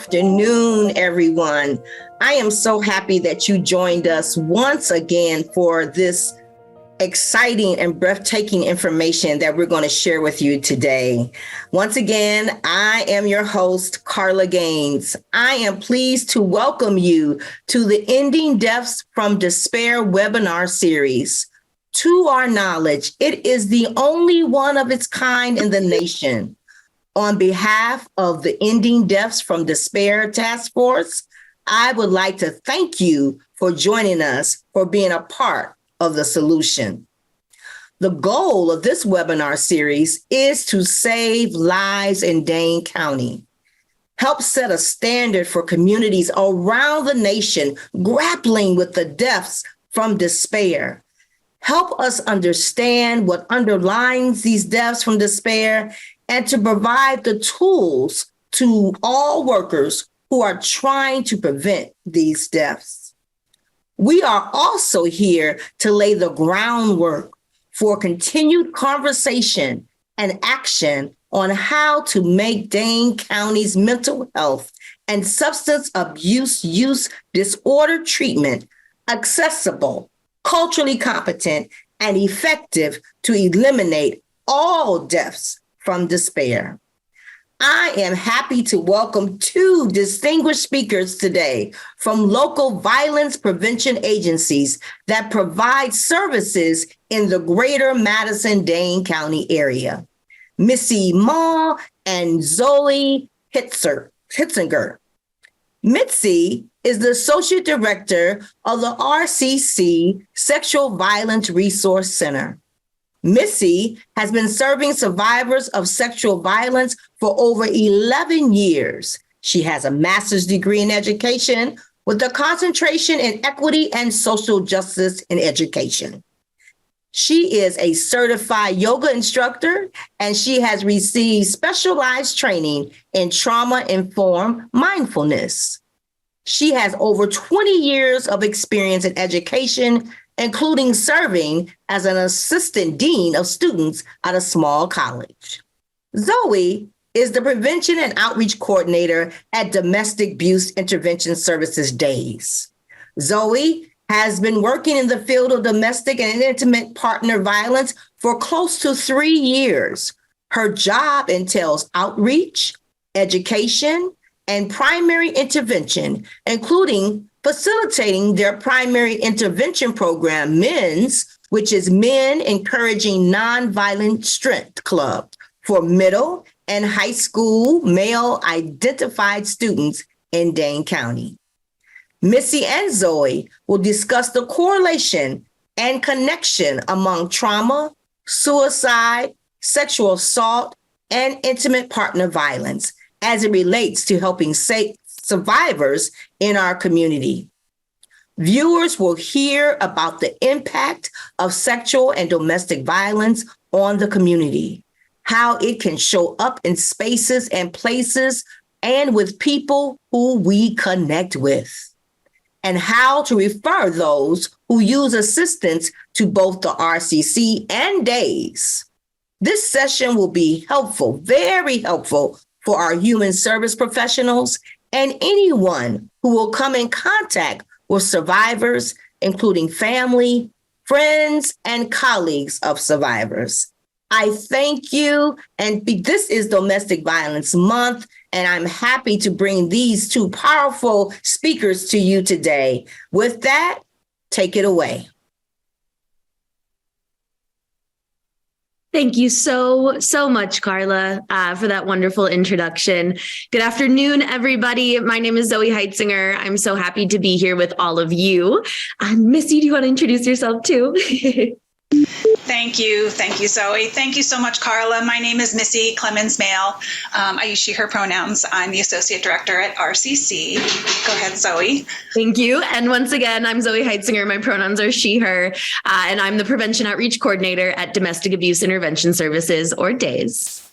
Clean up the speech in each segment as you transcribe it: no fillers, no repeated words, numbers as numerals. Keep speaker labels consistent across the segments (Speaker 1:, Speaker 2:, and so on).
Speaker 1: afternoon, everyone. I am so happy that you joined us once again for this exciting and breathtaking information that we're going to share with you today. Once again, I am your host, Carla Gaines. I am pleased to welcome you to the Ending Deaths from Despair webinar series. To our knowledge, it is the only one of its kind in the nation. On behalf of the Ending Deaths from Despair Task Force, I would like to thank you for joining us, for being a part of the solution. The goal of this webinar series is to save lives in Dane County, help set a standard for communities around the nation grappling with the deaths from despair, help us understand what underlines these deaths from despair, and to provide the tools to all workers who are trying to prevent these deaths. We are also here to lay the groundwork for continued conversation and action on how to make Dane County's mental health and substance abuse use disorder treatment accessible, culturally competent, and effective to eliminate all deaths from despair. I am happy to welcome two distinguished speakers today from local violence prevention agencies that provide services in the greater Madison-Dane County area, Missy Ma and Zoe Hitzinger. Mitzi is the Associate Director of the RCC Sexual Violence Resource Center. Missy has been serving survivors of sexual violence for over 11 years. She has a master's degree in education with a concentration in equity and social justice in education. She is a certified yoga instructor, and she has received specialized training in trauma-informed mindfulness. She has over 20 years of experience in education, including serving as an assistant dean of students at a small college. Zoe is the prevention and outreach coordinator at Domestic Abuse Intervention Services DAIS. Zoe has been working in the field of domestic and intimate partner violence for close to 3 years. Her job entails outreach, education, and primary intervention, including facilitating their primary intervention program, MENS, which is Men Encouraging Nonviolent Strength Club, for middle and high school male identified students in Dane County. Missy and Zoe will discuss the correlation and connection among trauma, suicide, sexual assault, and intimate partner violence as it relates to helping survivors in our community. Viewers will hear about the impact of sexual and domestic violence on the community, how it can show up in spaces and places and with people who we connect with, and how to refer those who use assistance to both the RCC and DAIS. This session will be helpful, very helpful for our human service professionals and anyone who will come in contact with survivors, including family, friends, and colleagues of survivors. I thank you, and this is Domestic Violence Month, and I'm happy to bring these two powerful speakers to you today. With that, take it away.
Speaker 2: Thank you so much, Carla, for that wonderful introduction. Good afternoon, everybody. My name is Zoe Hitzinger. I'm so happy to be here with all of you. Missy, do you want to introduce yourself too?
Speaker 3: Thank you, Zoe. Thank you so much, Carla. My name is Missy Clemens-Male. I use she, her pronouns. I'm the Associate Director at RCC. Go ahead, Zoe.
Speaker 2: Thank you. And once again, I'm Zoe Hitzinger. My pronouns are she, her, and I'm the Prevention Outreach Coordinator at Domestic Abuse Intervention Services, or DAIS.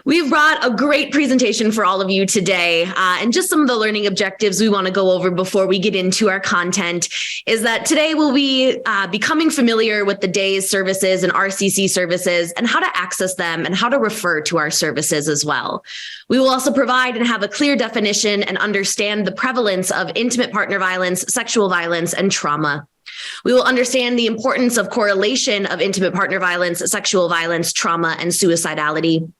Speaker 2: We've brought a great presentation for all of you today, and just some of the learning objectives we want to go over before we get into our content is that today we'll be becoming familiar with the DAIS services and RCC services and how to access them and how to refer to our services as well. We will also provide and have a clear definition and understand the prevalence of intimate partner violence, sexual violence, and trauma. We will understand the importance of correlation of intimate partner violence, sexual violence, trauma, and suicidality.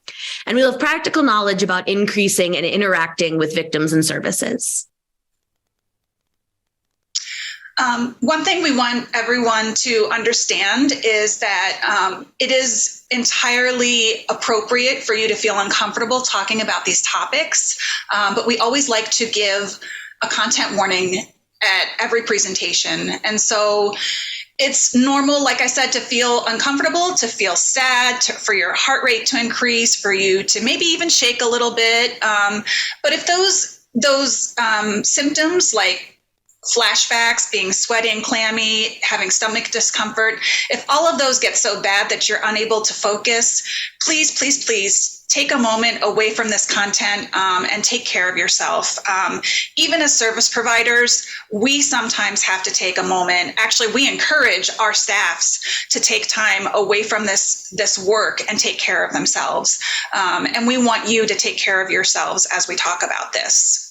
Speaker 2: And we'll have practical knowledge about increasing and interacting with victims and services.
Speaker 3: One thing we want everyone to understand is that it is entirely appropriate for you to feel uncomfortable talking about these topics, but we always like to give a content warning at every presentation. And so it's normal, like I said, to feel uncomfortable, to feel sad, for your heart rate to increase, for you to maybe even shake a little bit. But if those symptoms like flashbacks, being sweaty and clammy, having stomach discomfort, if all of those get so bad that you're unable to focus, please, please, please take a moment away from this content and take care of yourself. Even as service providers, we sometimes have to take a moment. Actually, we encourage our staffs to take time away from this work and take care of themselves. And we want you to take care of yourselves as we talk about this.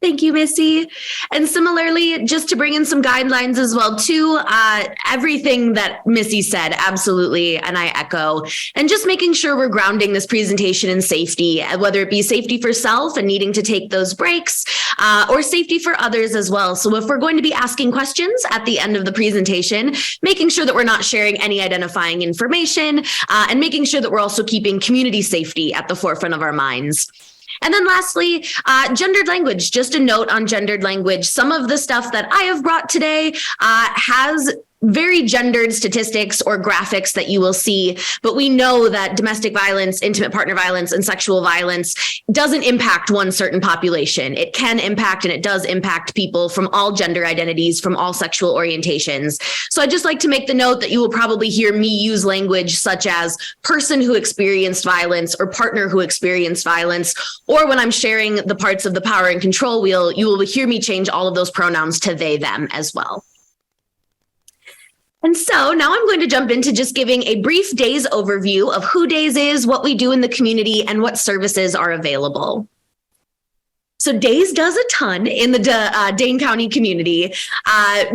Speaker 2: Thank you, Missy. And similarly, just to bring in some guidelines as well, too, everything that Missy said, absolutely, and I echo, and just making sure we're grounding this presentation in safety, whether it be safety for self and needing to take those breaks, or safety for others as well. So if we're going to be asking questions at the end of the presentation, making sure that we're not sharing any identifying information, and making sure that we're also keeping community safety at the forefront of our minds. And then lastly, gendered language, just a note on gendered language. Some of the stuff that I have brought today has very gendered statistics or graphics that you will see, but we know that domestic violence, intimate partner violence, and sexual violence doesn't impact one certain population. It can impact, and it does impact people from all gender identities, from all sexual orientations. So I'd just like to make the note that you will probably hear me use language such as person who experienced violence or partner who experienced violence, or when I'm sharing the parts of the power and control wheel, you will hear me change all of those pronouns to they, them as well. And so now I'm going to jump into just giving a brief DAIS overview of who DAIS is, what we do in the community, and what services are available. So DAIS does a ton in the Dane County community.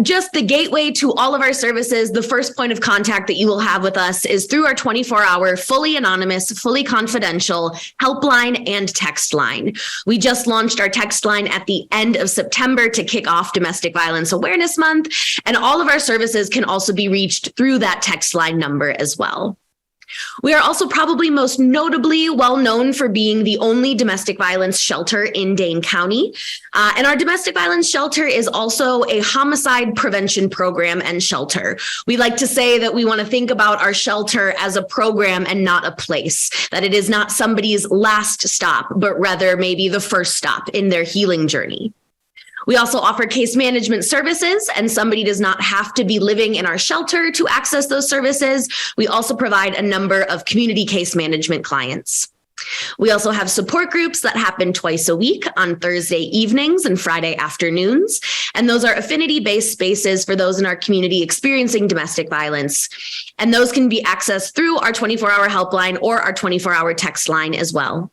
Speaker 2: Just the gateway to all of our services, the first point of contact that you will have with us is through our 24-hour, fully anonymous, fully confidential helpline and text line. We just launched our text line at the end of September to kick off Domestic Violence Awareness Month, and all of our services can also be reached through that text line number as well. We are also probably most notably well known for being the only domestic violence shelter in Dane County. And our domestic violence shelter is also a homicide prevention program and shelter. We like to say that we want to think about our shelter as a program and not a place, that it is not somebody's last stop, but rather maybe the first stop in their healing journey. We also offer case management services, and somebody does not have to be living in our shelter to access those services. We also provide a number of community case management clients. We also have support groups that happen twice a week on Thursday evenings and Friday afternoons. And those are affinity-based spaces for those in our community experiencing domestic violence. And those can be accessed through our 24-hour helpline or our 24-hour text line as well.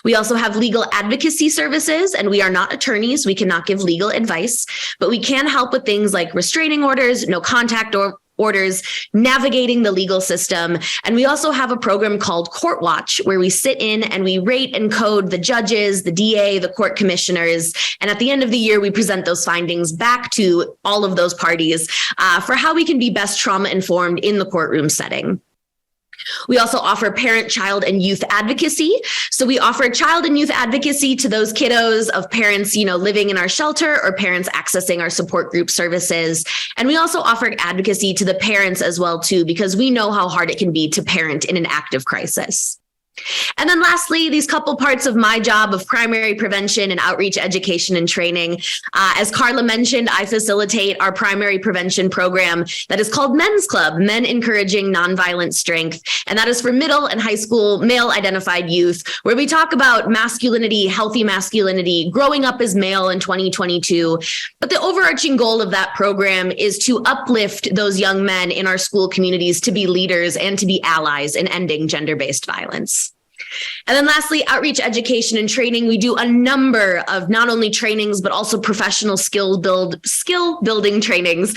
Speaker 2: We also have legal advocacy services, and we are not attorneys. We cannot give legal advice, but we can help with things like restraining orders, no contact orders, navigating the legal system. And we also have a program called Court Watch, where we sit in and we rate and code the judges, the DA, the court commissioners. And at the end of the year, we present those findings back to all of those parties for how we can be best trauma informed in the courtroom setting. We also offer parent, child, and youth advocacy. So we offer child and youth advocacy to those kiddos of parents, living in our shelter or parents accessing our support group services. And we also offer advocacy to the parents as well, too, because we know how hard it can be to parent in an active crisis. And then lastly, these couple parts of my job of primary prevention and outreach education and training. As Carla mentioned, I facilitate our primary prevention program that is called Men's Club, Men Encouraging Nonviolent Strength. And that is for middle and high school male identified youth, where we talk about masculinity, healthy masculinity, growing up as male in 2022. But the overarching goal of that program is to uplift those young men in our school communities to be leaders and to be allies in ending gender-based violence. And then lastly, outreach education and training. We do a number of not only trainings, but also professional skill building trainings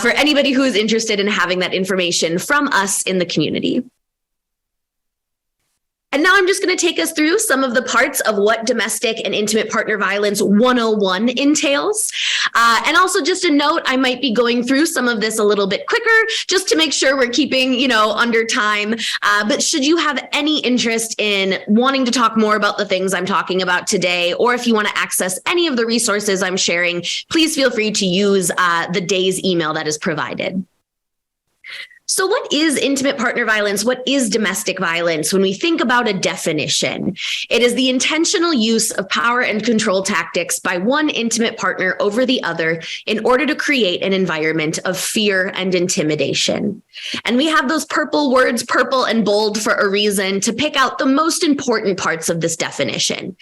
Speaker 2: for anybody who is interested in having that information from us in the community. And now I'm just going to take us through some of the parts of what domestic and intimate partner violence 101 entails. And also just a note, I might be going through some of this a little bit quicker just to make sure we're keeping, under time. But should you have any interest in wanting to talk more about the things I'm talking about today, or if you want to access any of the resources I'm sharing, please feel free to use the DAIS email that is provided. So what is intimate partner violence? What is domestic violence? When we think about a definition, it is the intentional use of power and control tactics by one intimate partner over the other in order to create an environment of fear and intimidation. And we have those purple words, purple and bold, for a reason, to pick out the most important parts of this definition.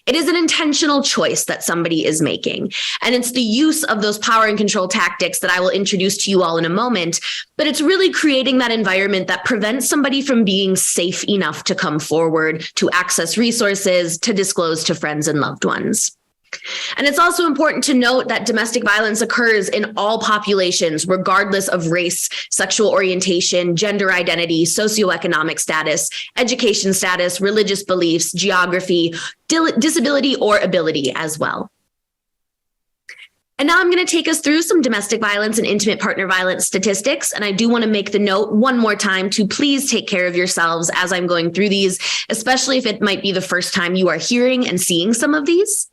Speaker 2: It is an intentional choice that somebody is making. And it's the use of those power and control tactics that I will introduce to you all in a moment. But it's really creating that environment that prevents somebody from being safe enough to come forward, to access resources, to disclose to friends and loved ones. And it's also important to note that domestic violence occurs in all populations, regardless of race, sexual orientation, gender identity, socioeconomic status, education status, religious beliefs, geography, disability, or ability as well. And now I'm going to take us through some domestic violence and intimate partner violence statistics. And I do want to make the note one more time to please take care of yourselves as I'm going through these, especially if it might be the first time you are hearing and seeing some of these.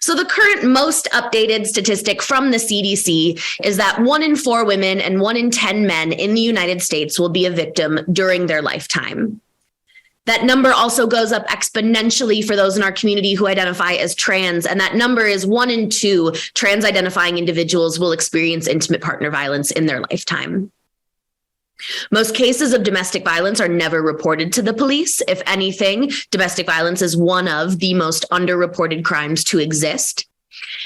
Speaker 2: So the current most updated statistic from the CDC is that 1 in 4 women and 1 in 10 men in the United States will be a victim during their lifetime. That number also goes up exponentially for those in our community who identify as trans, and that number is 1 in 2 trans-identifying individuals will experience intimate partner violence in their lifetime. Most cases of domestic violence are never reported to the police. If anything, domestic violence is one of the most underreported crimes to exist.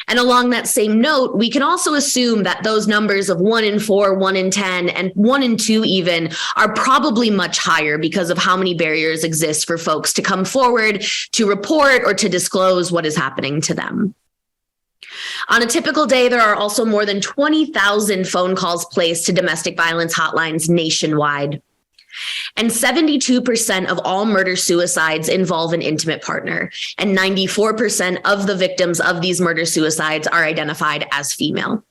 Speaker 2: And along that same note, we can also assume that those numbers of 1 in 4, 1 in 10, and 1 in 2 even are probably much higher because of how many barriers exist for folks to come forward, to report, or to disclose what is happening to them. On a typical day, there are also more than 20,000 phone calls placed to domestic violence hotlines nationwide. And 72% of all murder-suicides involve an intimate partner, and 94% of the victims of these murder-suicides are identified as female.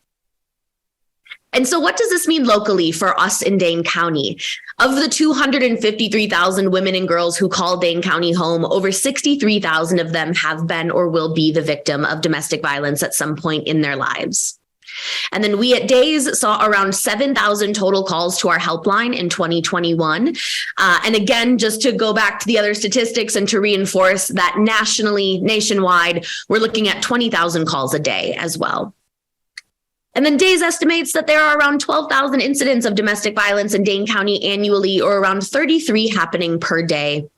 Speaker 2: And so what does this mean locally for us in Dane County? Of the 253,000 women and girls who call Dane County home, over 63,000 of them have been or will be the victim of domestic violence at some point in their lives. And then we at DAIS saw around 7,000 total calls to our helpline in 2021. And again, just to go back to the other statistics and to reinforce that nationwide, we're looking at 20,000 calls a day as well. And then DAIS estimates that there are around 12,000 incidents of domestic violence in Dane County annually, or around 33 happening per day.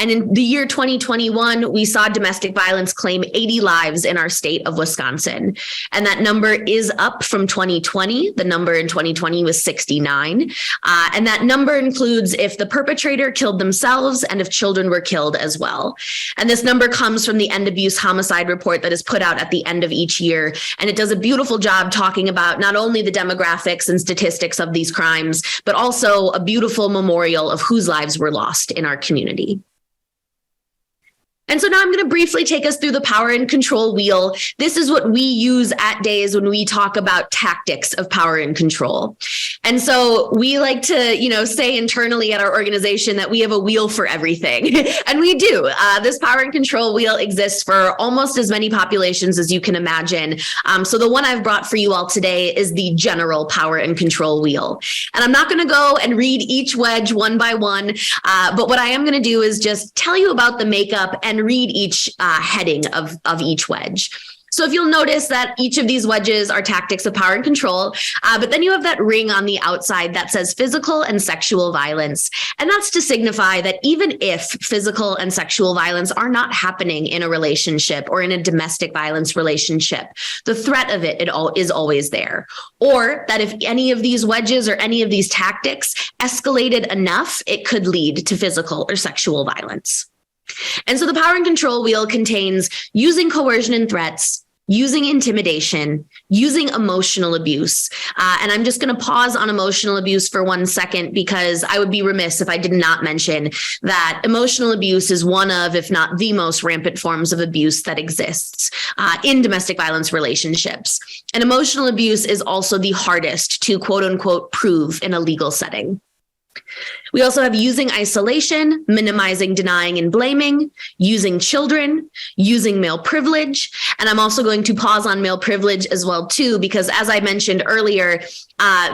Speaker 2: And in the year 2021, we saw domestic violence claim 80 lives in our state of Wisconsin. And that number is up from 2020. The number in 2020 was 69. And that number includes if the perpetrator killed themselves and if children were killed as well. And this number comes from the End Abuse Homicide Report that is put out at the end of each year. And it does a beautiful job talking about not only the demographics and statistics of these crimes, but also a beautiful memorial of whose lives were lost in our community. And so now I'm going to briefly take us through the power and control wheel. This is what we use at DAIS when we talk about tactics of power and control. And so we like to, say internally at our organization that we have a wheel for everything. And we do. This power and control wheel exists for almost as many populations as you can imagine. So the one I've brought for you all today is the general power and control wheel. And I'm not going to go and read each wedge one by one, but what I am going to do is just tell you about the makeup and read each heading of each wedge. So if you'll notice that each of these wedges are tactics of power and control, but then you have that ring on the outside that says physical and sexual violence. And that's to signify that even if physical and sexual violence are not happening in a relationship or in a domestic violence relationship, the threat of it is always there. Or that if any of these wedges or any of these tactics escalated enough, it could lead to physical or sexual violence. And so the power and control wheel contains using coercion and threats, using intimidation, using emotional abuse. And I'm just going to pause on emotional abuse for 1 second, because I would be remiss if I did not mention that emotional abuse is one of, if not the most rampant forms of abuse that exists in domestic violence relationships. And emotional abuse is also the hardest to quote unquote prove in a legal setting. We also have using isolation, minimizing, denying, and blaming, using children, using male privilege. And I'm also going to pause on male privilege as well, too, because as I mentioned earlier,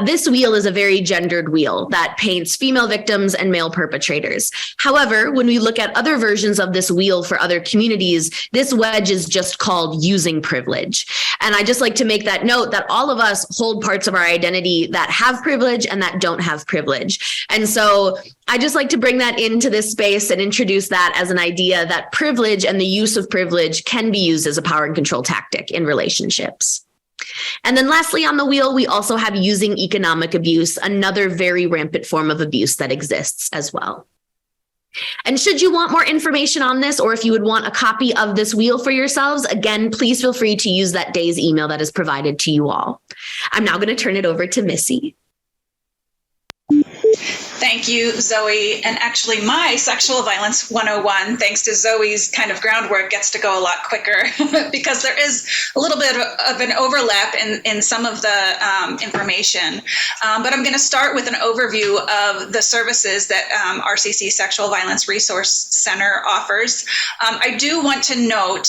Speaker 2: this wheel is a very gendered wheel that paints female victims and male perpetrators. However, when we look at other versions of this wheel for other communities, this wedge is just called using privilege. And I just like to make that note that all of us hold parts of our identity that have privilege and that don't have privilege. And so I just like to bring that into this space and introduce that as an idea that privilege and the use of privilege can be used as a power and control tactic in relationships. And then lastly, on the wheel, we also have using economic abuse, another very rampant form of abuse that exists as well. And should you want more information on this, or if you would want a copy of this wheel for yourselves, again, please feel free to use that DAIS email that is provided to you all. I'm now going to turn it over to Missy.
Speaker 3: Thank you, Zoe. And actually, my Sexual Violence 101, thanks to Zoe's kind of groundwork, gets to go a lot quicker because there is a little bit of an overlap in some of the information. But I'm going to start with an overview of the services that RCC Sexual Violence Resource Center offers. I do want to note,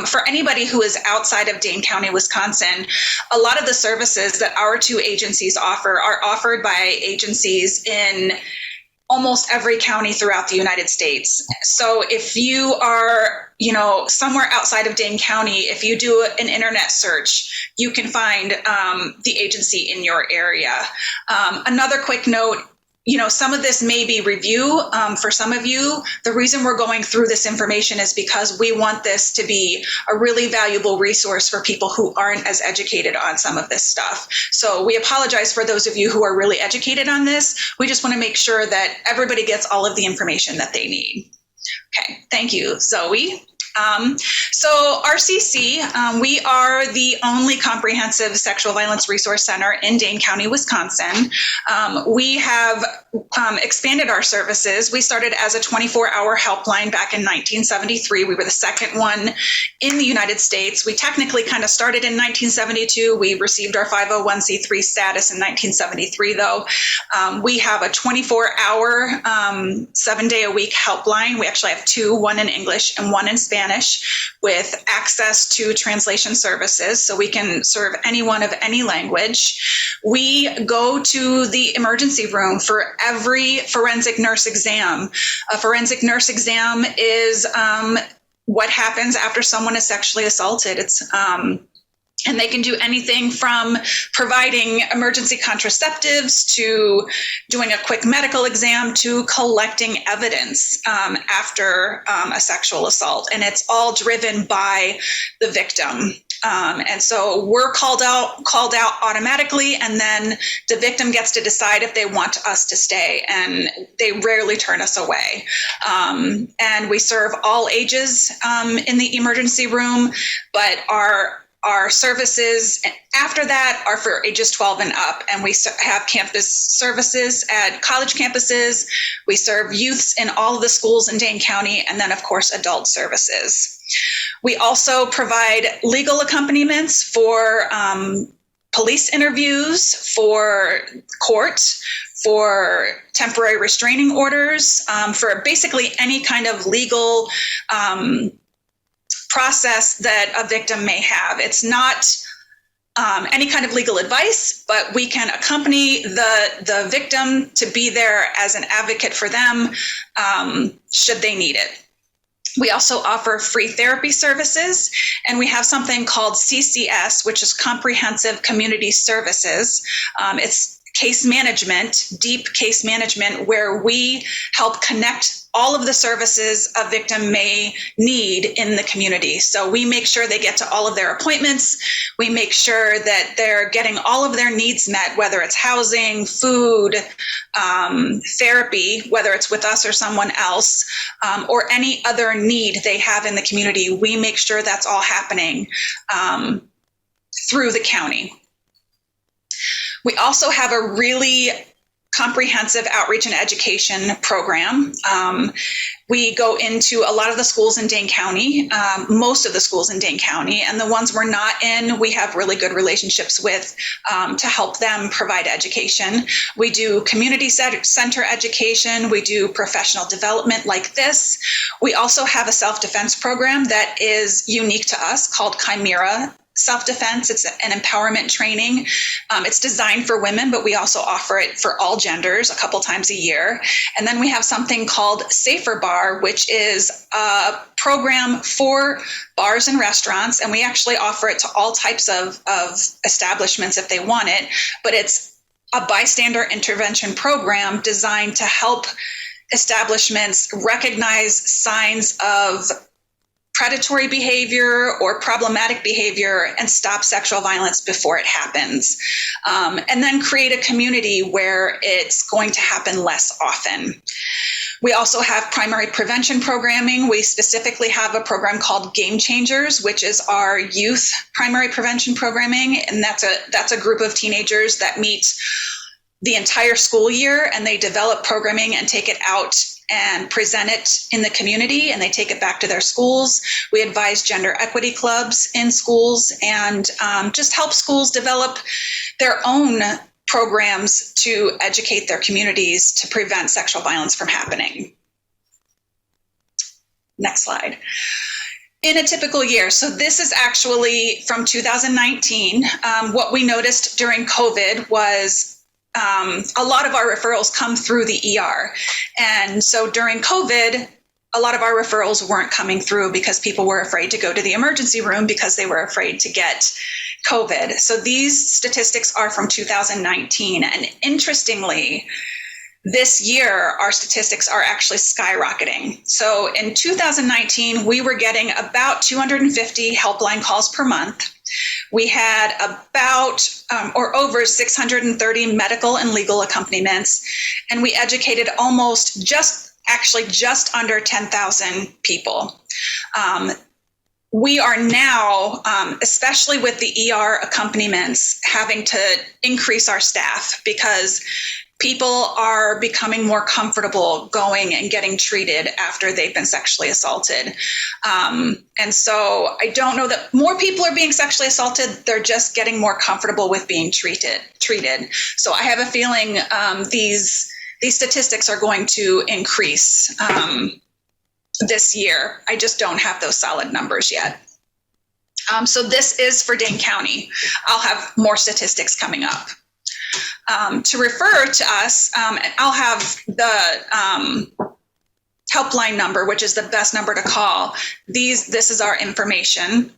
Speaker 3: for anybody who is outside of Dane County, Wisconsin, a lot of the services that our two agencies offer are offered by agencies in almost every county throughout the United States. So if you are, somewhere outside of Dane County, if you do an internet search, you can find the agency in your area. Another quick note, some of this may be review for some of you. The reason we're going through this information is because we want this to be a really valuable resource for people who aren't as educated on some of this stuff. So we apologize for those of you who are really educated on this. We just want to make sure that everybody gets all of the information that they need. Okay, thank you, Zoe. So RCC, we are the only comprehensive sexual violence resource center in Dane County, Wisconsin. We have expanded our services. We started as a 24-hour helpline back in 1973. We were the second one in the United States. We technically kind of started in 1972. We received our 501c3 status in 1973, though. We have a 24-hour, 7-day-a-week helpline. We actually have two, one in English and one in Spanish, with access to translation services, so we can serve anyone of any language. We go to the emergency room for every forensic nurse exam. A forensic nurse exam is what happens after someone is sexually assaulted. And they can do anything from providing emergency contraceptives to doing a quick medical exam to collecting evidence after a sexual assault. And it's all driven by the victim. And so we're called out automatically, and then the victim gets to decide if they want us to stay, and they rarely turn us away. And we serve all ages in the emergency room, but our Our services after that are for ages 12 and up, and we have campus services at college campuses. We serve youths in all of the schools in Dane County, and then, of course, adult services. We also provide legal accompaniments for police interviews, for court, for temporary restraining orders, for basically any kind of legal process that a victim may have. It's not any kind of legal advice, but we can accompany the victim to be there as an advocate for them should they need it. We also offer free therapy services, and we have something called CCS, which is Comprehensive Community Services. It's case management, deep case management, where we help connect all of the services a victim may need in the community. So we make sure they get to all of their appointments. We make sure that they're getting all of their needs met, whether it's housing, food, therapy, whether it's with us or someone else, or any other need they have in the community. We make sure that's all happening through the county. We also have a really comprehensive outreach and education program. We go into a lot of the schools in Dane County, most of the schools in Dane County, and the ones we're not in, we have really good relationships with to help them provide education. We do community center education. We do professional development like this. We also have a self-defense program that is unique to us called Chimera Self-defense. It's an empowerment training. It's designed for women, but we also offer it for all genders a couple times a year. And then we have something called Safer Bar, which is a program for bars and restaurants. And we actually offer it to all types of establishments if they want it. But it's a bystander intervention program designed to help establishments recognize signs of predatory behavior or problematic behavior and stop sexual violence before it happens. And then create a community where it's going to happen less often. We also have primary prevention programming. We specifically have a program called Game Changers, which is our youth primary prevention programming. And that's a group of teenagers that meet the entire school year, and they develop programming and take it out and present it in the community, and they take it back to their schools. We advise gender equity clubs in schools and just help schools develop their own programs to educate their communities to prevent sexual violence from happening. Next slide. In a typical year, so this is actually from 2019, what we noticed during COVID was a lot of our referrals come through the ER. And so during COVID, a lot of our referrals weren't coming through because people were afraid to go to the emergency room because they were afraid to get COVID. So these statistics are from 2019. And interestingly, this year, our statistics are actually skyrocketing. So in 2019, we were getting about 250 helpline calls per month. We had about or over 630 medical and legal accompaniments, and we educated just under 10,000 people. We are now, especially with the ER accompaniments, having to increase our staff because people are becoming more comfortable going and getting treated after they've been sexually assaulted. And so I don't know that more people are being sexually assaulted. They're just getting more comfortable with being treated. So I have a feeling these statistics are going to increase this year. I just don't have those solid numbers yet. So this is for Dane County. I'll have more statistics coming up. To refer to us, I'll have the helpline number, which is the best number to call. This is our information.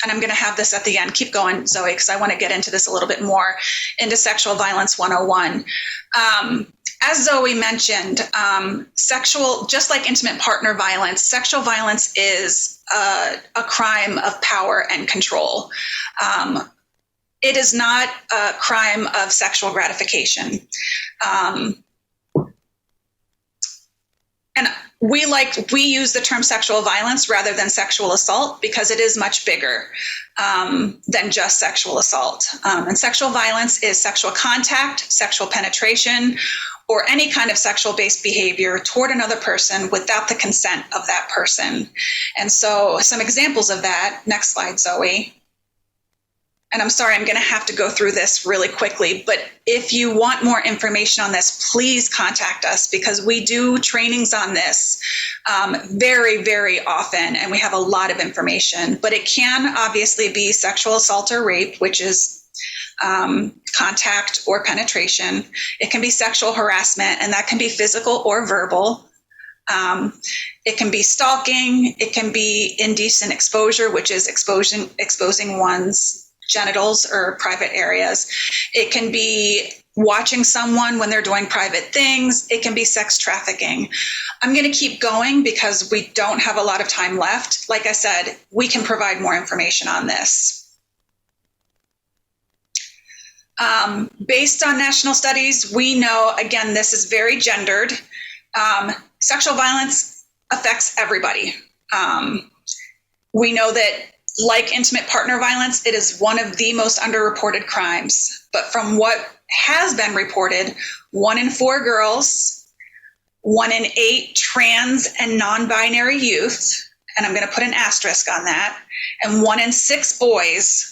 Speaker 3: And I'm going to have this at the end. Keep going, Zoe, because I want to get into this a little bit more, into Sexual Violence 101. As Zoe mentioned, just like intimate partner violence, sexual violence is a crime of power and control. It is not a crime of sexual gratification. And we use the term sexual violence rather than sexual assault because it is much bigger than just sexual assault. And sexual violence is sexual contact, sexual penetration, or any kind of sexual-based behavior toward another person without the consent of that person. And so some examples of that, next slide, Zoe. And I'm sorry, I'm going to have to go through this really quickly, but if you want more information on this, please contact us because we do trainings on this very, very often, and we have a lot of information. But it can obviously be sexual assault or rape, which is contact or penetration. It can be sexual harassment, and that can be physical or verbal. It can be stalking. It can be indecent exposure, which is exposing one's genitals or private areas. It can be watching someone when they're doing private things. It can be sex trafficking. I'm going to keep going because we don't have a lot of time left. Like I said, we can provide more information on this. Based on national studies, we know, again, this is very gendered. Sexual violence affects everybody. We know that, like intimate partner violence, it is one of the most underreported crimes. But from what has been reported, 1 in 4 girls, 1 in 8 trans and non-binary youth, and I'm going to put an asterisk on that, and 1 in 6 boys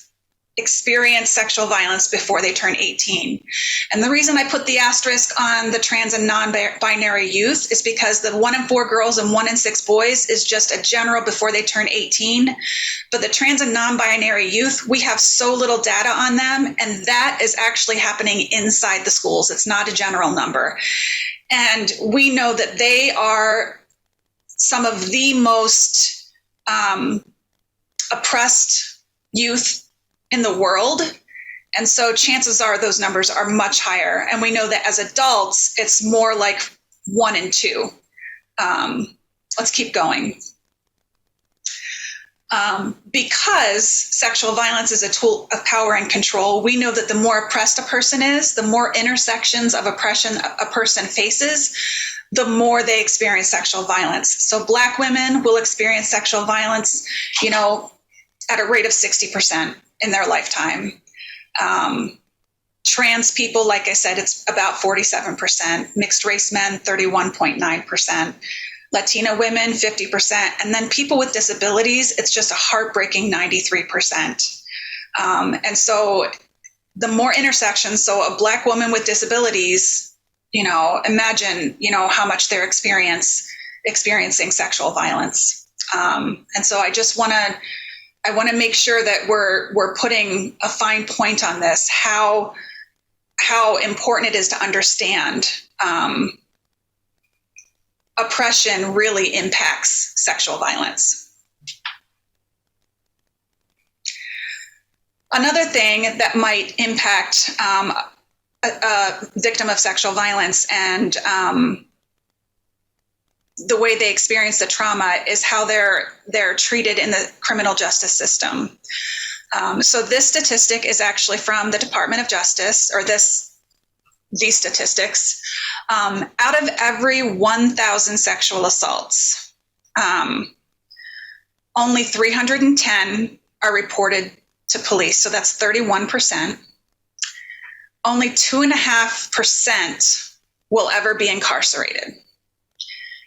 Speaker 3: experience sexual violence before they turn 18. And the reason I put the asterisk on the trans and non-binary youth is because the 1 in 4 girls and 1 in 6 boys is just a general before they turn 18. But the trans and non-binary youth, we have so little data on them, and that is actually happening inside the schools. It's not a general number. And we know that they are some of the most oppressed youth in the world. And so chances are those numbers are much higher. And we know that as adults, it's more like 1 in 2. Let's keep going. Because sexual violence is a tool of power and control, we know that the more oppressed a person is, the more intersections of oppression a person faces, the more they experience sexual violence. So Black women will experience sexual violence, at a rate of 60% in their lifetime. Trans people, like I said, it's about 47%. Mixed race men, 31.9%. Latina women, 50%. And then people with disabilities, it's just a heartbreaking 93%. And so the more intersections, so a Black woman with disabilities, imagine, how much they're experiencing sexual violence. And so I just want to make sure that we're putting a fine point on this, how important it is to understand oppression really impacts sexual violence. Another thing that might impact a victim of sexual violence and the way they experience the trauma is how they're treated in the criminal justice system. So this statistic is actually from the Department of Justice, or these statistics. Out of every 1,000 sexual assaults, only 310 are reported to police. So that's 31%. Only 2.5% will ever be incarcerated.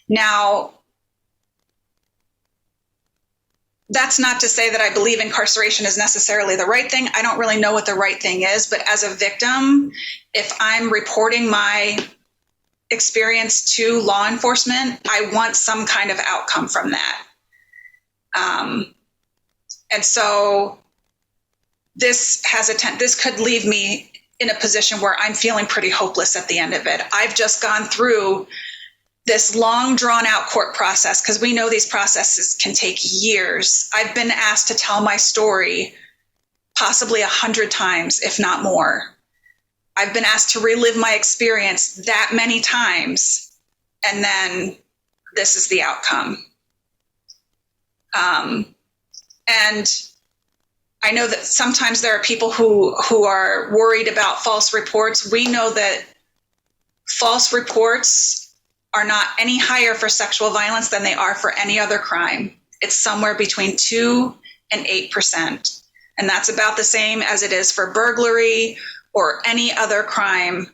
Speaker 3: Now, that's not to say that I believe incarceration is necessarily the right thing. I don't really know what the right thing is, but as a victim, if I'm reporting my experience to law enforcement, I want some kind of outcome from that. And so this could leave me in a position where I'm feeling pretty hopeless at the end of it. I've just gone through this long drawn out court process, because we know these processes can take years. I've been asked to tell my story possibly 100 times, if not more. I've been asked to relive my experience that many times, and then this is the outcome. And I know that sometimes there are people who are worried about false reports. We know that false reports are not any higher for sexual violence than they are for any other crime. It's somewhere between 2 and 8%. And that's about the same as it is for burglary or any other crime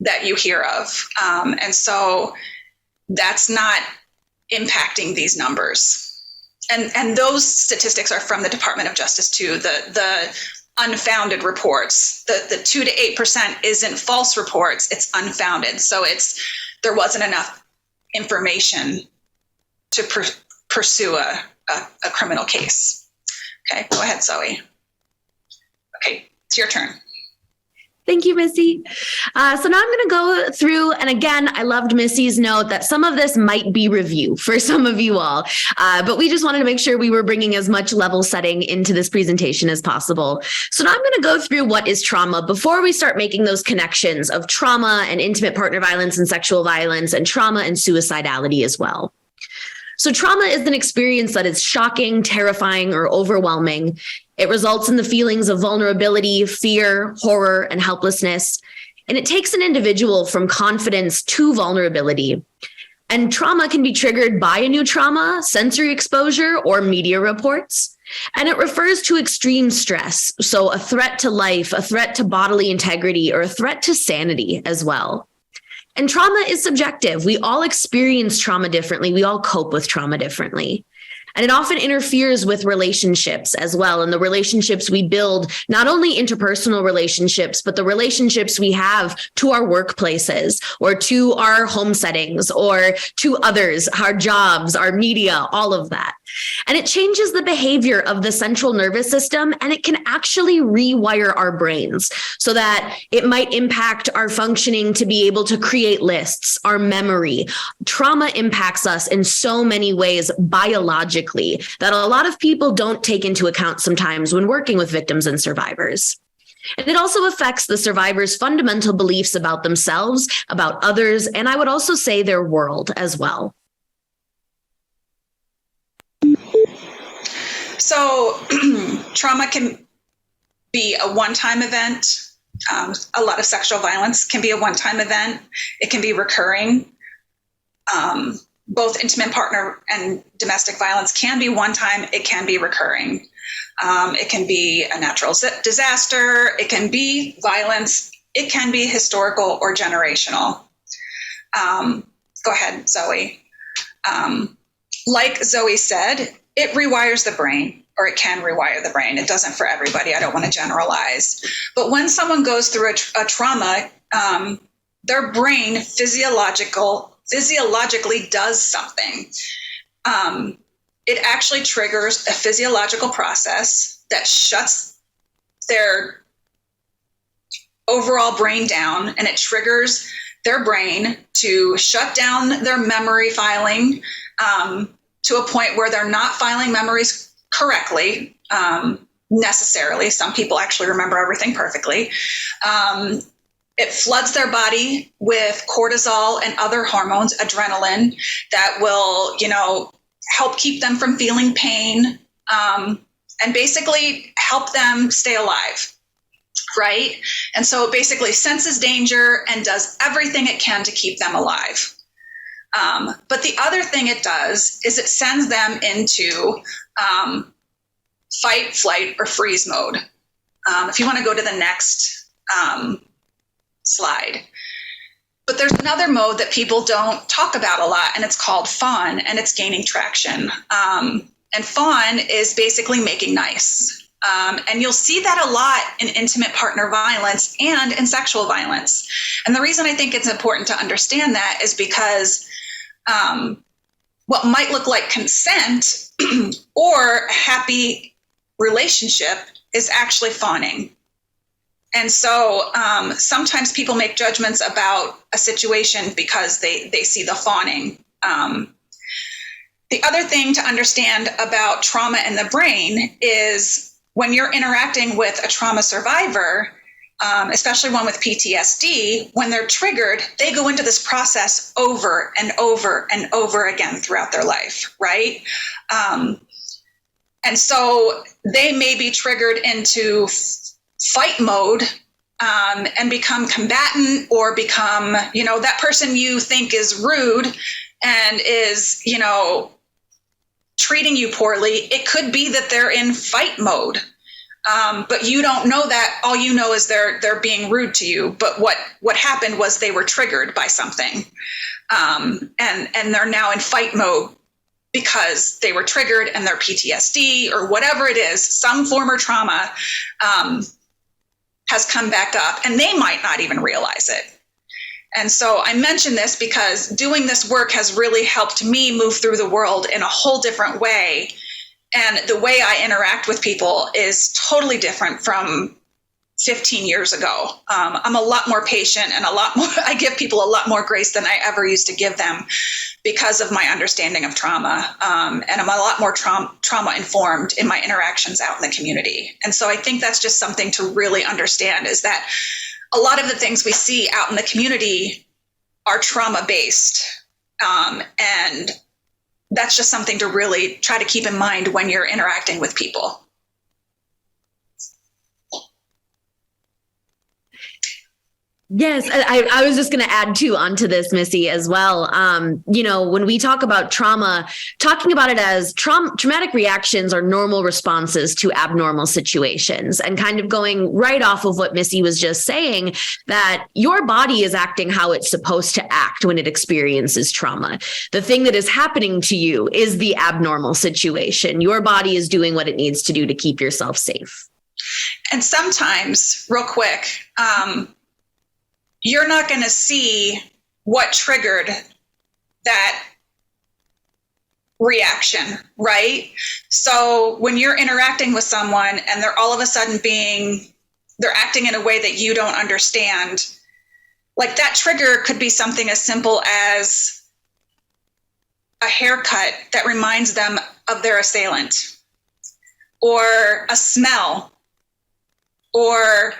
Speaker 3: that you hear of. And so that's not impacting these numbers. And those statistics are from the Department of Justice too, the unfounded reports. The 2 to 8% isn't false reports, it's unfounded. So there wasn't enough information to pursue a criminal case. Okay, go ahead, Zoe. Okay, it's your turn.
Speaker 2: Thank you, Missy. So now I'm going to go through, and again, I loved Missy's note that some of this might be review for some of you all, but we just wanted to make sure we were bringing as much level setting into this presentation as possible. So now I'm going to go through what is trauma before we start making those connections of trauma and intimate partner violence and sexual violence and trauma and suicidality as well. So trauma is an experience that is shocking, terrifying, or overwhelming. It results in the feelings of vulnerability, fear, horror, and helplessness. And it takes an individual from confidence to vulnerability. And trauma can be triggered by a new trauma, sensory exposure, or media reports. And it refers to extreme stress, so a threat to life, a threat to bodily integrity, or a threat to sanity as well. And trauma is subjective. We all experience trauma differently. We all cope with trauma differently. And it often interferes with relationships as well. And the relationships we build, not only interpersonal relationships, but the relationships we have to our workplaces or to our home settings or to others, our jobs, our media, all of that. And it changes the behavior of the central nervous system, and it can actually rewire our brains so that it might impact our functioning to be able to create lists, our memory. Trauma impacts us in so many ways biologically that a lot of people don't take into account sometimes when working with victims and survivors. And it also affects the survivors' fundamental beliefs about themselves, about others, and I would also say their world as well.
Speaker 3: So trauma can be a one-time event. A lot of sexual violence can be a one-time event. It can be recurring. Both intimate partner and domestic violence can be one-time. It can be recurring. It can be a natural disaster. It can be violence. It can be historical or generational. Go ahead, Zoe. Like Zoe said, it rewires the brain, or it can rewire the brain. It doesn't for everybody. I don't want to generalize. But when someone goes through a trauma, their brain physiologically does something. It actually triggers a physiological process that shuts their overall brain down, and it triggers their brain to shut down their memory filing to a point where they're not filing memories correctly, necessarily. Some people actually remember everything perfectly. It floods their body with cortisol and other hormones, adrenaline, that will, help keep them from feeling pain, and basically help them stay alive, right? And so it basically senses danger and does everything it can to keep them alive. But the other thing it does is it sends them into fight, flight, or freeze mode. If you want to go to the next slide. But there's another mode that people don't talk about a lot, and it's called fawn, and it's gaining traction. And fawn is basically making nice. And you'll see that a lot in intimate partner violence and in sexual violence. And the reason I think it's important to understand that is because what might look like consent or a happy relationship is actually fawning. And so sometimes people make judgments about a situation because they see the fawning. The other thing to understand about trauma in the brain is when you're interacting with a trauma survivor, especially one with PTSD, when they're triggered, they go into this process over and over and over again throughout their life, right? And so they may be triggered into fight mode and become combatant or become, that person you think is rude and is, treating you poorly. It could be that they're in fight mode. But you don't know that. All you know is they're being rude to you. But what happened was they were triggered by something. And they're now in fight mode because they were triggered, and their PTSD or whatever it is, some former trauma, has come back up, and they might not even realize it. And so I mention this because doing this work has really helped me move through the world in a whole different way. And the way I interact with people is totally different from 15 years ago. I'm a lot more patient and I give people a lot more grace than I ever used to give them because of my understanding of trauma. And I'm a lot more trauma informed in my interactions out in the community. And so I think that's just something to really understand, is that a lot of the things we see out in the community are trauma based. And that's just something to really try to keep in mind when you're interacting with people.
Speaker 2: Yes, I was just going to add too onto this, Missy, as well. When we talk about trauma, talking about it as traumatic reactions are normal responses to abnormal situations, and kind of going right off of what Missy was just saying, that your body is acting how it's supposed to act when it experiences trauma. The thing that is happening to you is the abnormal situation. Your body is doing what it needs to do to keep yourself safe.
Speaker 3: And sometimes, real quick, you're not going to see what triggered that reaction, right? So when you're interacting with someone and they're all of a sudden they're acting in a way that you don't understand, like that trigger could be something as simple as a haircut that reminds them of their assailant, or a smell, or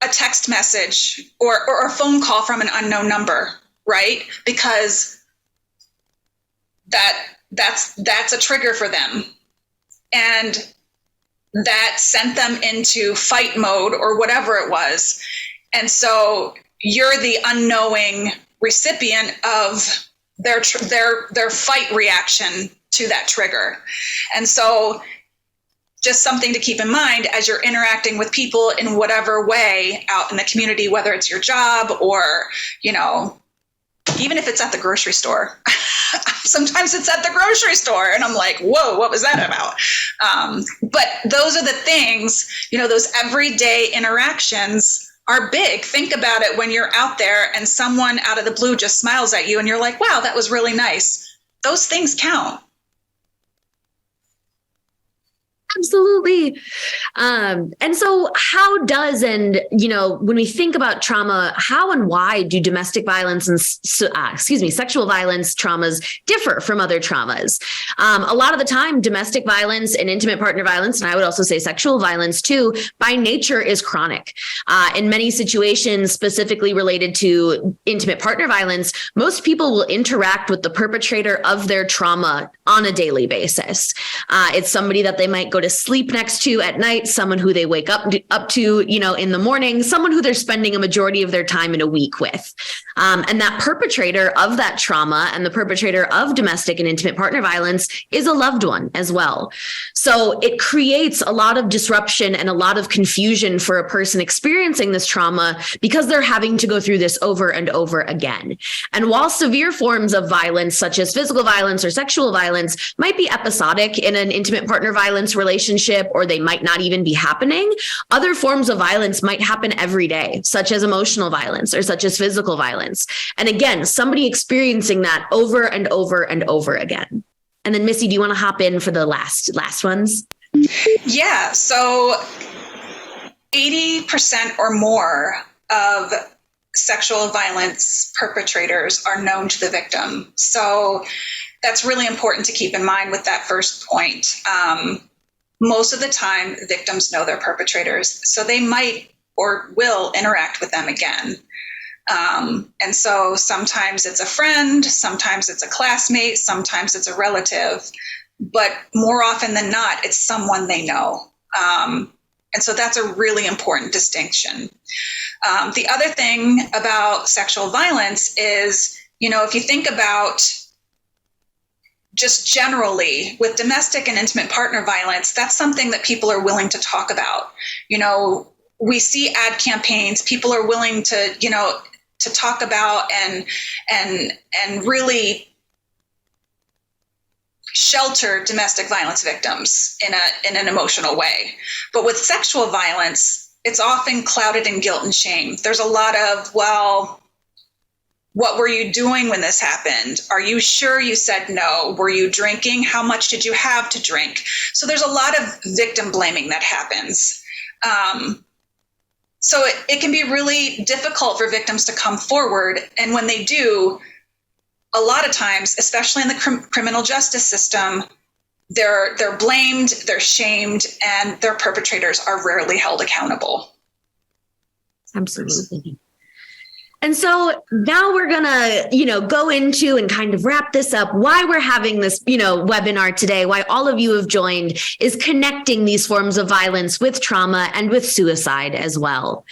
Speaker 3: a text message, or a phone call from an unknown number, right? Because that's a trigger for them. And that sent them into fight mode or whatever it was. And so you're the unknowing recipient of their fight reaction to that trigger. And so just something to keep in mind as you're interacting with people in whatever way out in the community, whether it's your job or, even if it's at the grocery store. Sometimes it's at the grocery store and I'm like, whoa, what was that about? But those are the things, those everyday interactions are big. Think about it when you're out there and someone out of the blue just smiles at you and you're like, wow, that was really nice. Those things count.
Speaker 2: Absolutely. And so when we think about trauma, how and why do domestic violence and sexual violence traumas differ from other traumas? A lot of the time, domestic violence and intimate partner violence, and I would also say sexual violence too, by nature is chronic. In many situations, specifically related to intimate partner violence, most people will interact with the perpetrator of their trauma on a daily basis. It's somebody that they might go to sleep next to at night, someone who they wake up to, in the morning, someone who they're spending a majority of their time in a week with. And that perpetrator of that trauma and the perpetrator of domestic and intimate partner violence is a loved one as well. So it creates a lot of disruption and a lot of confusion for a person experiencing this trauma because they're having to go through this over and over again. And while severe forms of violence, such as physical violence or sexual violence, might be episodic in an intimate partner violence relationship, or they might not even be happening, other forms of violence might happen every day, such as emotional violence or such as physical violence. And again, somebody experiencing that over and over and over again. And then Missy, do you want to hop in for the last ones?
Speaker 3: Yeah. So 80% or more of sexual violence perpetrators are known to the victim. So that's really important to keep in mind with that first point. Most of the time, victims know their perpetrators, so they might or will interact with them again. And so sometimes it's a friend, sometimes it's a classmate, sometimes it's a relative, but more often than not, it's someone they know. And so that's a really important distinction. The other thing about sexual violence is, if you think about just generally with domestic and intimate partner violence, that's something that people are willing to talk about. We see ad campaigns, people are willing to, to talk about and really shelter domestic violence victims in an emotional way. But with sexual violence, it's often clouded in guilt and shame. There's a lot of, well, what were you doing when this happened? Are you sure you said no? Were you drinking? How much did you have to drink? So there's a lot of victim blaming that happens. So it can be really difficult for victims to come forward. And when they do, a lot of times, especially in the criminal justice system, they're blamed, they're shamed, and their perpetrators are rarely held accountable.
Speaker 2: Absolutely. And so now we're going to, go into and kind of wrap this up. Why we're having this, webinar today, why all of you have joined, is connecting these forms of violence with trauma and with suicide as well.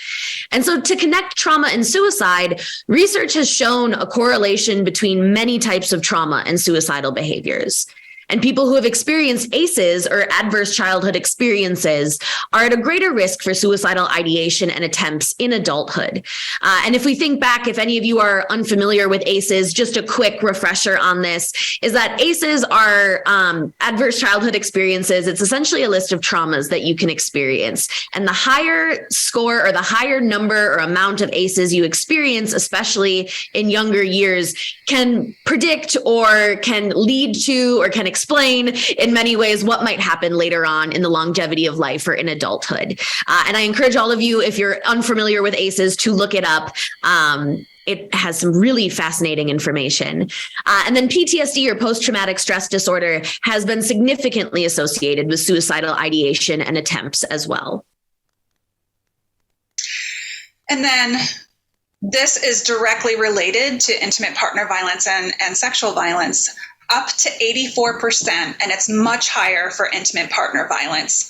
Speaker 2: And so to connect trauma and suicide, research has shown a correlation between many types of trauma and suicidal behaviors. And people who have experienced ACEs, or adverse childhood experiences, are at a greater risk for suicidal ideation and attempts in adulthood. And if we think back, if any of you are unfamiliar with ACEs, just a quick refresher on this is that ACEs are adverse childhood experiences. It's essentially a list of traumas that you can experience. And the higher score or the higher number or amount of ACEs you experience, especially in younger years, can predict or can lead to or can explain in many ways what might happen later on in the longevity of life or in adulthood. And I encourage all of you, if you're unfamiliar with ACEs, to look it up. It has some really fascinating information. And then PTSD, or post-traumatic stress disorder, has been significantly associated with suicidal ideation and attempts as well. And then this is directly related to intimate partner violence and sexual violence. Up to 84%, and it's much higher for intimate partner violence.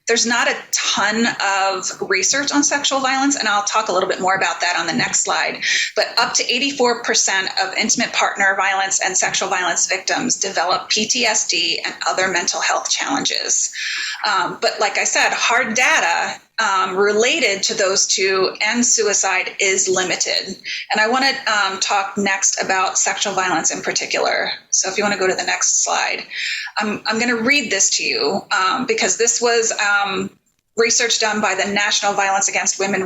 Speaker 2: There's not a ton of research on sexual violence, and I'll talk a little bit more about that on the next slide. But up to 84% of intimate partner violence and sexual violence victims develop PTSD and other mental health challenges. But like I said, hard data related to those two and suicide is limited. And I want to talk next about sexual violence in particular. So if you want to go to the next slide, I'm going to read this to you because this was research done by the National Violence Against Women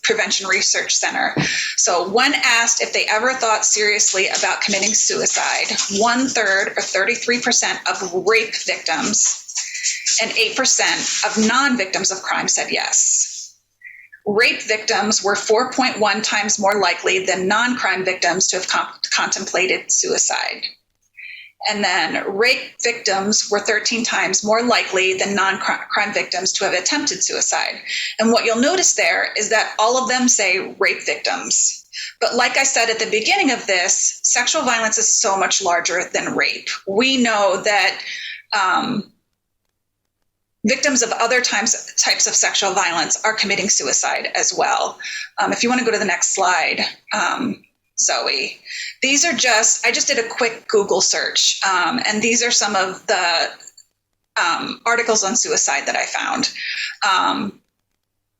Speaker 2: Prevention Research Center. So when asked if they ever thought seriously about committing suicide, 1/3 or 33% of rape victims and 8% of non-victims of crime said yes. Rape victims were 4.1 times more likely than non-crime victims to have contemplated suicide. And then rape victims were 13 times more likely than non-crime victims to have attempted suicide. And what you'll notice there is that all of them say rape victims. But like I said at the beginning of this, sexual violence is so much larger than rape. We know that victims of other types of sexual violence are committing suicide as well. If you want to go to the next slide, Zoe. These are I just did a quick Google search, and these are some of the articles on suicide that I found.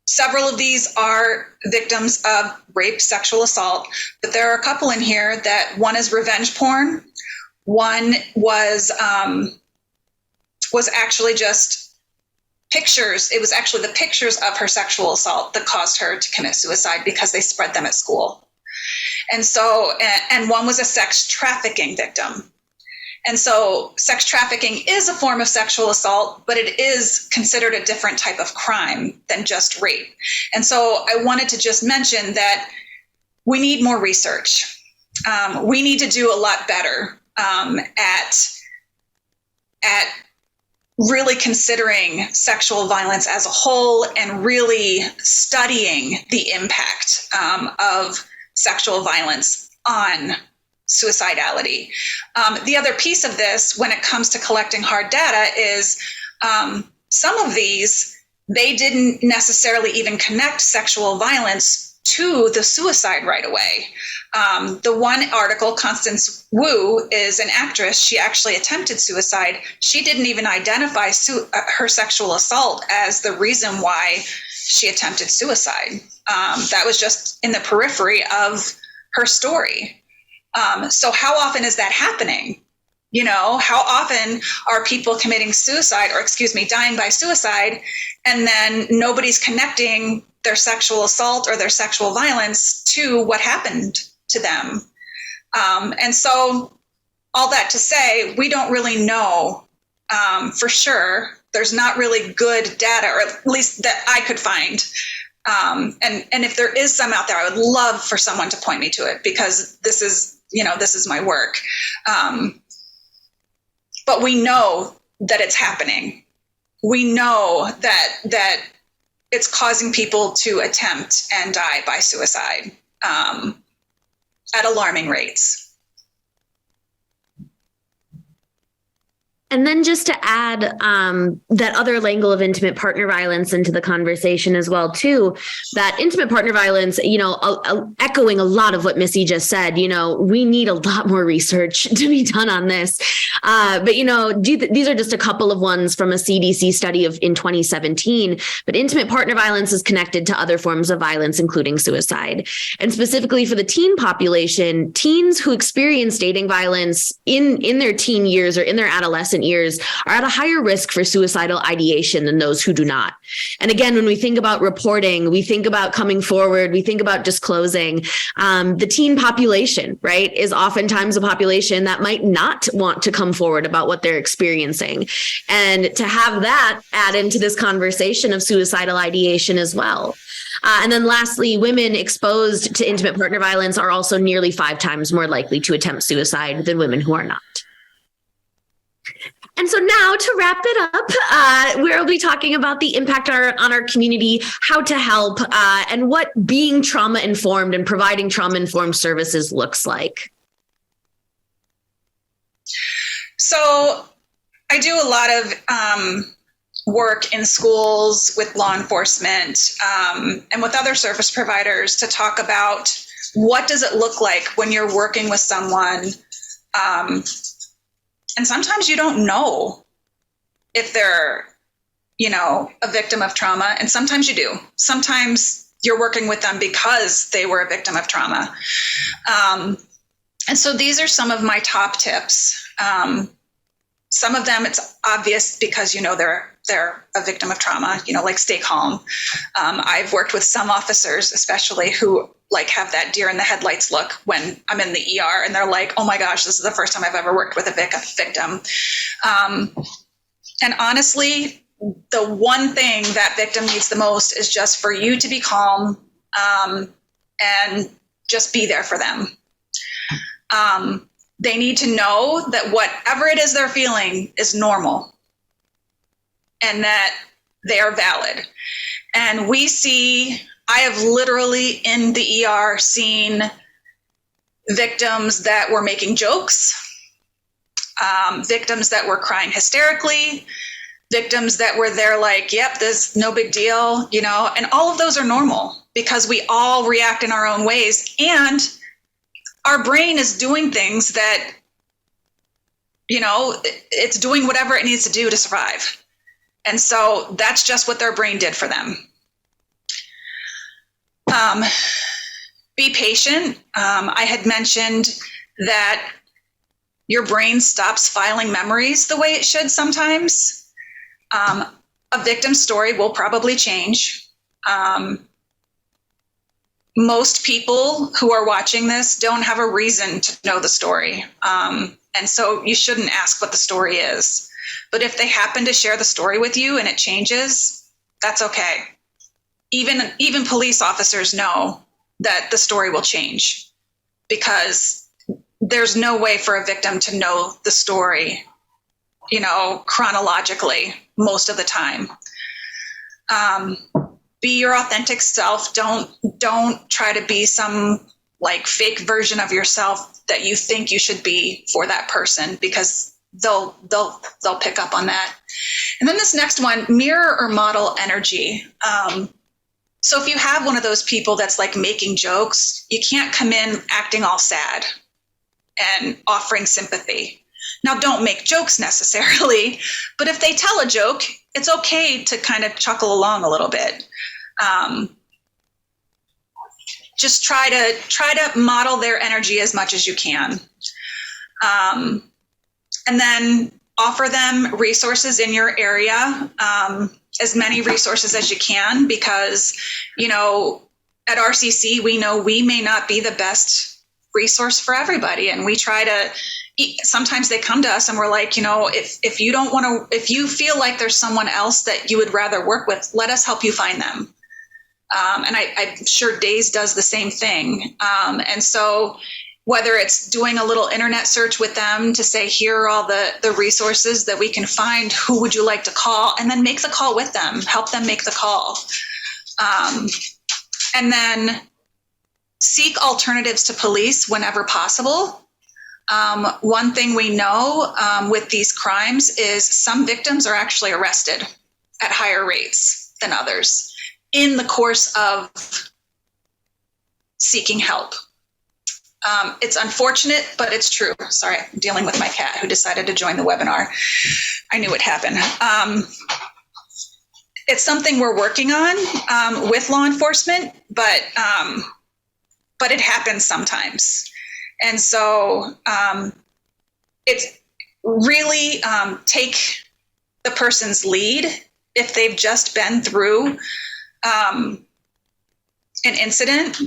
Speaker 2: Several of these are victims of rape, sexual assault, but there are a couple in here that one is revenge porn. One was actually just pictures. It was actually the pictures of her sexual assault that caused her to commit suicide because they spread them at school. And one was a sex trafficking victim. And so sex trafficking is a form of sexual assault, but it is considered a different type of crime than just rape. And so I wanted to just mention that we need more research. We need to do a lot better at really considering sexual violence as a whole and really studying the impact of sexual violence on suicidality. The other piece of this, when it comes to collecting hard data, is some of these
Speaker 3: they didn't necessarily even connect sexual violence to the suicide right away. The one article, Constance Wu is an actress. She actually attempted suicide. She didn't even identify her sexual assault as the reason why she attempted suicide. That was just in the periphery of her story. So how often is that happening? How often are people committing suicide, or dying by suicide, and then nobody's connecting their sexual assault or their sexual violence to what happened to them? And so all that to say, we don't really know for sure. There's not really good data, or at least that I could find. And if there is some out there, I would love for someone to point me to it, because this is my work. But we know that it's happening. We know that it's causing people to attempt and die by suicide at alarming rates.
Speaker 2: And then just to add that other angle of intimate partner violence into the conversation as well, too, that intimate partner violence, echoing a lot of what Missy just said, we need a lot more research to be done on this. But these are just a couple of ones from a CDC study in 2017. But intimate partner violence is connected to other forms of violence, including suicide. And specifically for the teen population, teens who experience dating violence in their teen years or in their adolescent years are at a higher risk for suicidal ideation than those who do not. And again, when we think about reporting, we think about coming forward, we think about disclosing. The teen population, right, is oftentimes a population that might not want to come forward about what they're experiencing. And to have that add into this conversation of suicidal ideation as well. And then lastly, women exposed to intimate partner violence are also nearly 5 times more likely to attempt suicide than women who are not. And so now to wrap it up, we'll be talking about the impact on our community, how to help, and what being trauma-informed and providing trauma-informed services looks like.
Speaker 3: So I do a lot of work in schools with law enforcement and with other service providers to talk about what does it look like when you're working with someone. And sometimes you don't know if they're, a victim of trauma. And sometimes you do. Sometimes you're working with them because they were a victim of trauma. And so these are some of my top tips. Some of them, it's obvious because, they're a victim of trauma, like stay calm. I've worked with some officers, especially who have that deer in the headlights look when I'm in the ER and they're like, oh my gosh, this is the first time I've ever worked with a victim. And honestly, the one thing that victim needs the most is just for you to be calm and just be there for them. They need to know that whatever it is they're feeling is normal and that they are valid. And I have literally in the ER seen victims that were making jokes, victims that were crying hysterically, victims that were there like, yep, this no big deal, and all of those are normal because we all react in our own ways. And our brain is doing things that, it's doing whatever it needs to do to survive. And so that's just what their brain did for them. Be patient. I had mentioned that your brain stops filing memories the way it should sometimes. A victim story will probably change. Most people who are watching this don't have a reason to know the story. And so you shouldn't ask what the story is. But if they happen to share the story with you and it changes, that's okay. Even police officers know that the story will change because there's no way for a victim to know the story, chronologically most of the time. Be your authentic self. Don't try to be some fake version of yourself that you think you should be for that person because they'll pick up on that. And then this next one, mirror or model energy. So if you have one of those people that's like making jokes, you can't come in acting all sad and offering sympathy. Now, don't make jokes necessarily, but if they tell a joke, it's okay to kind of chuckle along a little bit. Just try to model their energy as much as you can. And then offer them resources in your area, as many resources as you can, because, at RCC, we know we may not be the best resource for everybody. And we try to, sometimes they come to us and we're like, if you don't want to, if you feel like there's someone else that you would rather work with, let us help you find them. And I'm sure DAIS does the same thing. And so whether it's doing a little internet search with them to say, here are all the resources that we can find, who would you like to call? And then make the call with them, help them make the call. And then seek alternatives to police whenever possible. One thing we know with these crimes is some victims are actually arrested at higher rates than others in the course of seeking help. It's unfortunate, but it's true. Sorry, I'm dealing with my cat who decided to join the webinar. I knew it happened. It's something we're working on with law enforcement, but it happens sometimes. And so it's really take the person's lead if they've just been through an incident.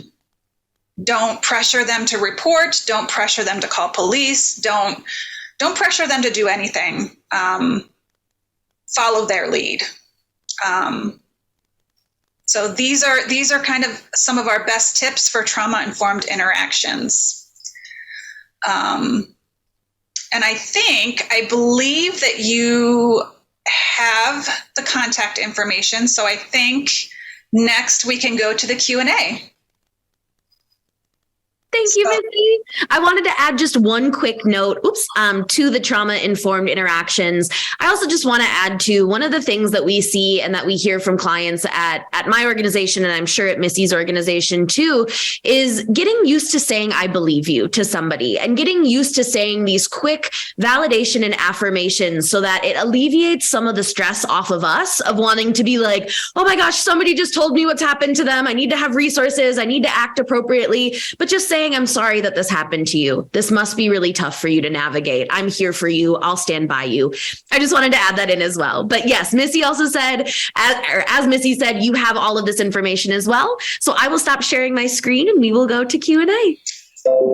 Speaker 3: Don't pressure them to report. Don't pressure them to call police. Don't pressure them to do anything. Follow their lead. So these are kind of some of our best tips for trauma-informed interactions. And I believe that you have the contact information. So I think next we can go to the Q&A.
Speaker 2: Thank you, Missy. I wanted to add just one quick note, to the trauma-informed interactions. I also just want to add to one of the things that we see and that we hear from clients at my organization, and I'm sure at Missy's organization too, is getting used to saying, I believe you to somebody, and getting used to saying these quick validation and affirmations so that it alleviates some of the stress off of us of wanting to be like, oh my gosh, somebody just told me what's happened to them. I need to have resources. I need to act appropriately. But just saying, I'm sorry that this happened to you. This must be really tough for you to navigate. I'm here for you. I'll stand by you. I just wanted to add that in as well. But yes, Missy also said, as Missy said, you have all of this information as well. So I will stop sharing my screen and we will go to Q&A.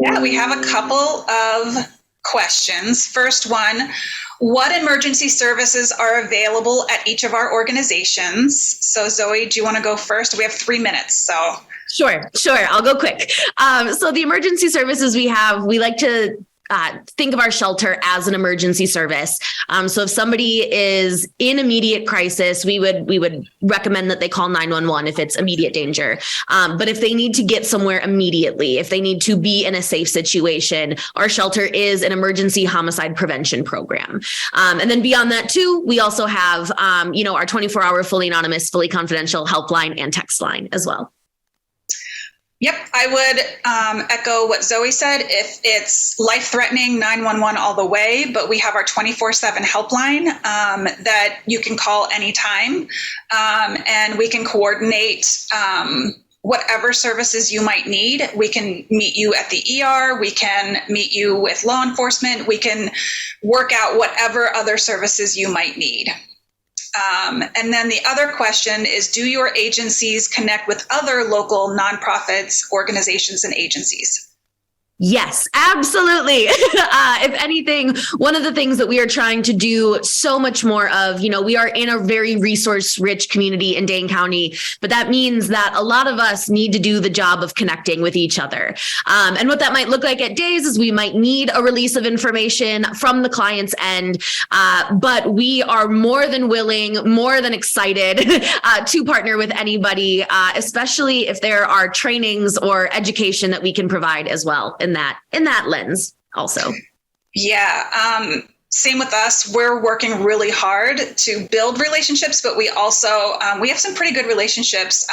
Speaker 3: Yeah, we have a couple of questions. First one, what emergency services are available at each of our organizations? So Zoe, do you want to go first? We have 3 minutes, so.
Speaker 2: Sure. I'll go quick. So the emergency services we have, we like to think of our shelter as an emergency service. So if somebody is in immediate crisis, we would recommend that they call 911 if it's immediate danger. But if they need to get somewhere immediately, if they need to be in a safe situation, our shelter is an emergency homicide prevention program. And then beyond that too, we also have, our 24-hour fully anonymous, fully confidential helpline and text line as well.
Speaker 3: Yep, I would echo what Zoe said. If it's life-threatening, 911 all the way, but we have our 24/7 helpline that you can call anytime, and we can coordinate whatever services you might need. We can meet you at the ER, we can meet you with law enforcement, we can work out whatever other services you might need. And then the other question is, do your agencies connect with other local nonprofits, organizations, and agencies?
Speaker 2: Yes, absolutely. If anything, one of the things that we are trying to do so much more of, we are in a very resource-rich community in Dane County, but that means that a lot of us need to do the job of connecting with each other. And what that might look like at DAIS is we might need a release of information from the client's end, but we are more than willing, more than excited to partner with anybody, especially if there are trainings or education that we can provide as well in that lens also.
Speaker 3: Yeah. same with us. We're working really hard to build relationships, but we also, we have some pretty good relationships.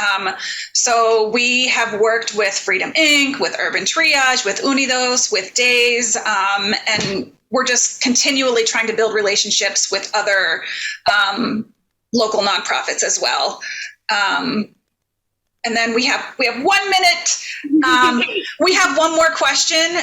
Speaker 3: So we have worked with Freedom Inc., with Urban Triage, with Unidos, with DAIS, and we're just continually trying to build relationships with other local nonprofits as well. And then we have 1 minute. We have one more question.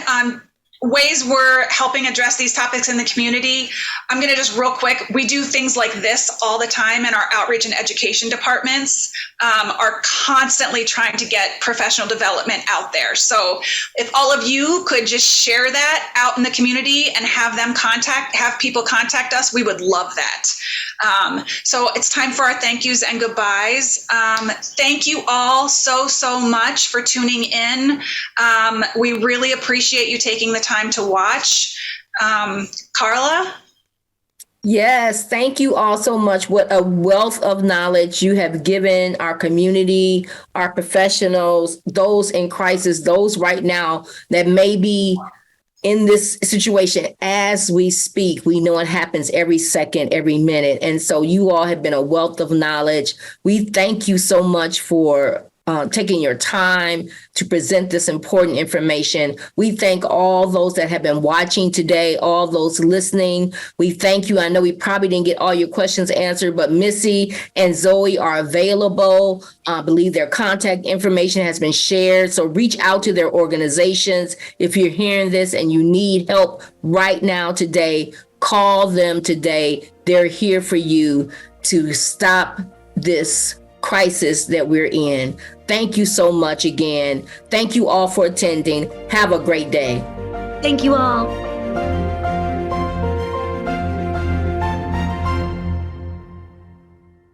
Speaker 3: Ways we're helping address these topics in the community. I'm going to just real quick, we do things like this all the time, and our outreach and education departments are constantly trying to get professional development out there. So if all of you could just share that out in the community and have people contact us, we would love that. So it's time for our thank yous and goodbyes. Thank you all so much for tuning in. We really appreciate you taking the time to watch. Carla?
Speaker 1: Yes, thank you all so much. What a wealth of knowledge you have given our community, our professionals, those in crisis, those right now that may be in this situation as we speak. We know it happens every second, every minute. And so you all have been a wealth of knowledge. We thank you so much for taking your time to present this important information. We thank all those that have been watching today, all those listening. We thank you. I know we probably didn't get all your questions answered, but Missy and Zoe are available. I believe their contact information has been shared. So reach out to their organizations. If you're hearing this and you need help right now today, call them today. They're here for you to stop this crisis that we're in. Thank you so much again. Thank you all for attending. Have a great day.
Speaker 2: Thank you all.